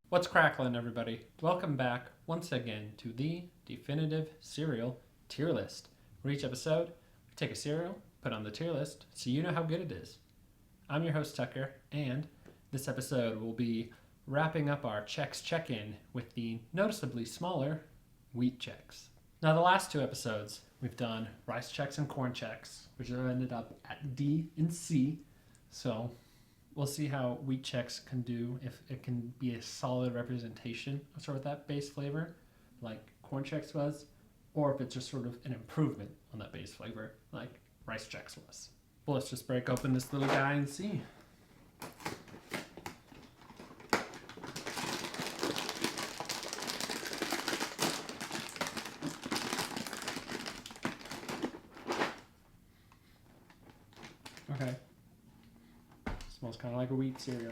What's cracklin', everybody? Welcome back once again to the definitive cereal tier list. For each episode, we take a cereal, put on the tier list, so you know how good it is. I'm your host, Tucker, and this episode will be wrapping up our Chex Check In with the noticeably smaller Wheat Chex. Now, the last two episodes, we've done Rice Chex and Corn Chex, which have ended up at D and C, so we'll see how Wheat Chex can do, if it can be a solid representation of sort of that base flavor like Corn Chex was, or if it's just sort of an improvement on that base flavor like Rice Chex was. Well, let's just break open this little guy and see. Okay. Smells kind of like a wheat cereal.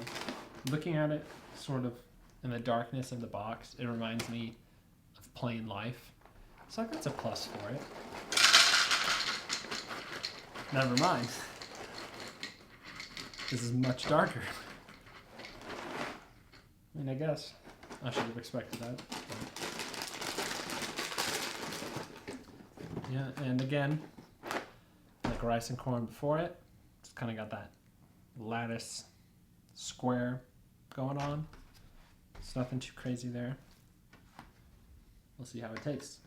Looking at it sort of in the darkness of the box, it reminds me of Plain Life. So that's a plus for it. Never mind. This is much darker. I mean, I guess I should have expected that. But yeah, and again, like rice and corn before it, it's kind of got that lattice square going on. It's nothing too crazy there. We'll see how it tastes.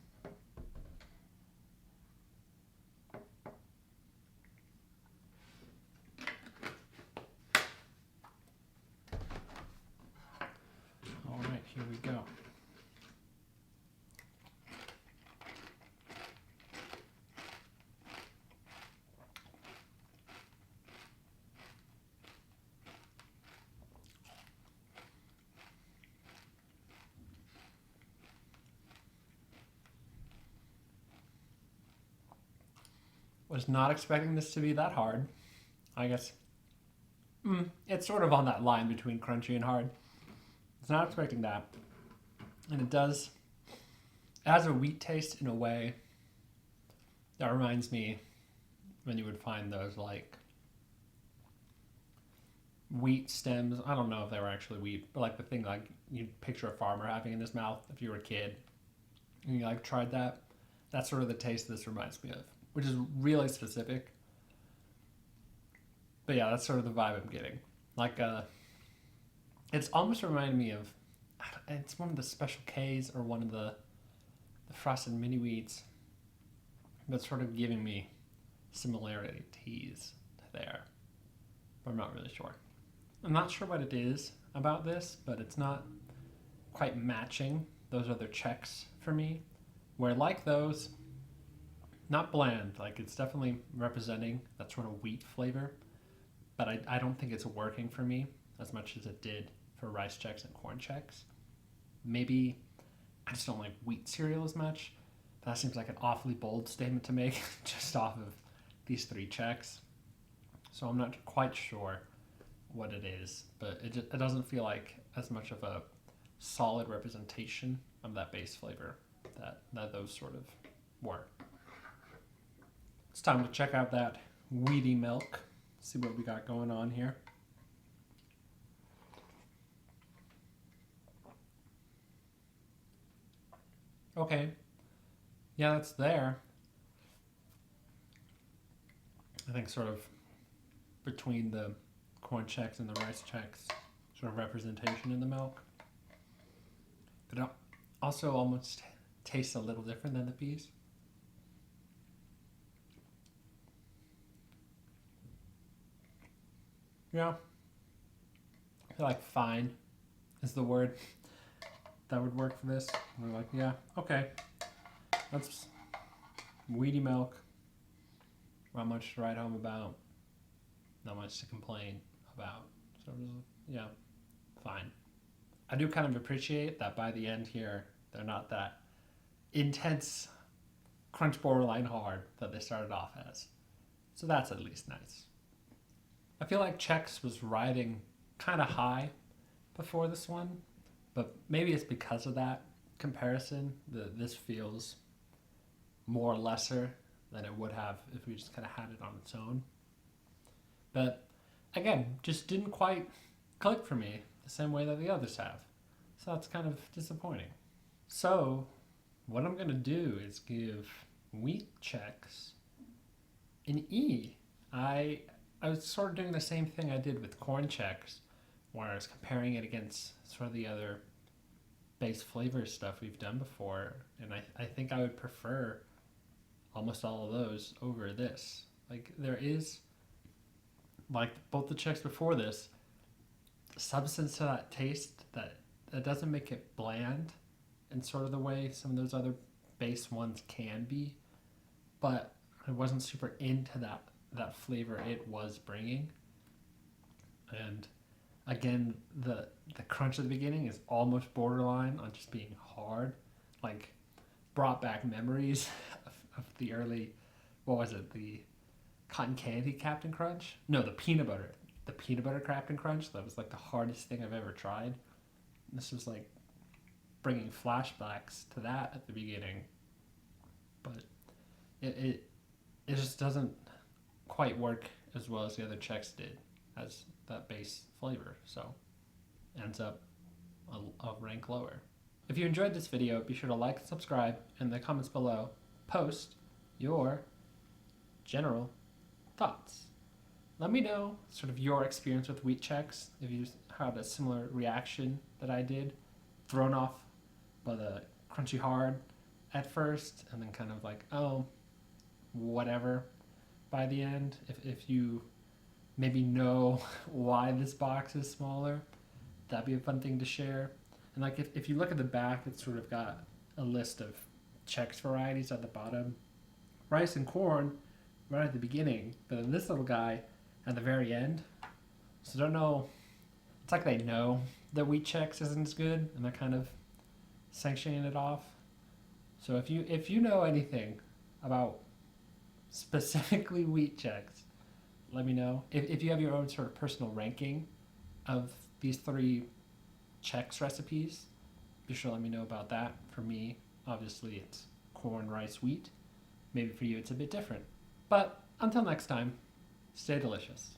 All right, here we go. Was not expecting this to be that hard. I guess it's sort of on that line between crunchy and hard. I was not expecting that. And it has a wheat taste in a way that reminds me when you would find those like wheat stems. I don't know if they were actually wheat, but like the thing like you'd picture a farmer having in his mouth if you were a kid and you like tried that. That's sort of the taste this reminds me of, which is really specific. But yeah, that's sort of the vibe I'm getting. Like, it's almost reminding me of, it's one of the Special Ks or one of the Frosted Mini Wheats that's sort of giving me similarities there. But I'm not really sure. I'm not sure what it is about this, but it's not quite matching those other Chex for me. Where like those, not bland, like it's definitely representing that sort of wheat flavor, but I don't think it's working for me as much as it did for Rice Chex and Corn Chex. Maybe I just don't like wheat cereal as much. That seems like an awfully bold statement to make just off of these three Chex. So I'm not quite sure what it is, but it doesn't feel like as much of a solid representation of that base flavor that those sort of were. It's time to check out that wheaty milk, see what we got going on here. Okay, yeah, that's there. I think sort of between the Corn Chex and the Rice Chex, sort of representation in the milk. But it also almost tastes a little different than the peas. Yeah. I feel like fine is the word that would work for this. We're like, yeah, okay. That's wheaty milk. Not much to write home about. Not much to complain about. So, yeah, fine. I do kind of appreciate that by the end here, they're not that intense crunch borderline hard that they started off as. So that's at least nice. I feel like Chex was riding kind of high before this one, but maybe it's because of that comparison that this feels more lesser than it would have if we just kind of had it on its own. But again, just didn't quite click for me the same way that the others have. So that's kind of disappointing. So what I'm gonna do is give Wheat Chex an E. I was sort of doing the same thing I did with Corn Chex, where I was comparing it against sort of the other base flavor stuff we've done before, and I think I would prefer almost all of those over this. Like there is, like both the Chex before this, substance to that taste that doesn't make it bland in sort of the way some of those other base ones can be, but I wasn't super into that flavor it was bringing. And again, the crunch at the beginning is almost borderline on just being hard, like brought back memories of the early, what was it, the cotton candy Captain Crunch? No, the peanut butter Captain Crunch. That was like the hardest thing I've ever tried. This was like bringing flashbacks to that at the beginning, but it just doesn't quite work as well as the other Chex did as that base flavor, so ends up a rank lower. If you enjoyed this video, be sure to like and subscribe, and in the comments below post your general thoughts. Let me know sort of your experience with Wheat Chex, if you had a similar reaction that I did, thrown off by the crunchy hard at first and then kind of like, oh, whatever by the end. If you maybe know why this box is smaller, that'd be a fun thing to share. And like if you look at the back, it's sort of got a list of Chex varieties at the bottom. Rice and corn right at the beginning, but then this little guy at the very end. So I don't know, it's like they know that Wheat Chex isn't as good and they're kind of sanctioning it off. So if you know anything about specifically Wheat Chex, let me know. If you have your own sort of personal ranking of these three Chex recipes, be sure to let me know about that. For me, obviously it's corn, rice, wheat. Maybe for you it's a bit different. But until next time, stay delicious.